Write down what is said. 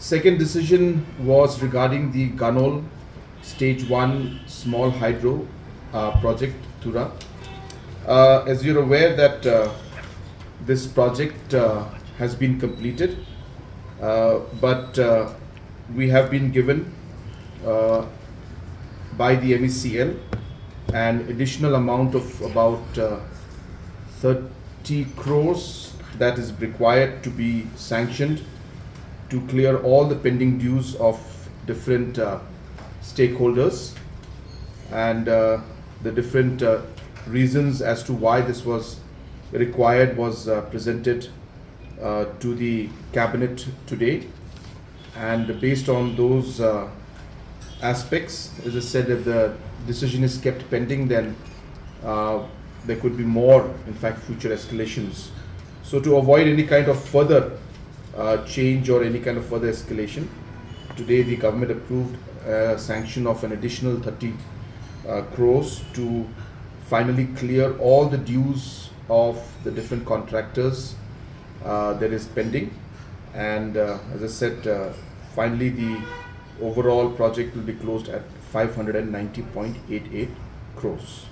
Second decision was regarding the Ganol Stage 1 Small Hydro project, Tura. As you're aware that this project has been completed, but we have been given uh, by the MECL an additional amount of about 30 crores that is required to be sanctioned to clear all the pending dues of different stakeholders, and the different reasons as to why this was required was presented to the cabinet today. And based on those aspects, as I said, if the decision is kept pending, then there could be more, in fact, future escalations. So to avoid any kind of further change or any kind of further escalation, today the government approved a sanction of an additional 30 crores to finally clear all the dues of the different contractors that is pending. And as I said, finally the overall project will be closed at 590.88 crores.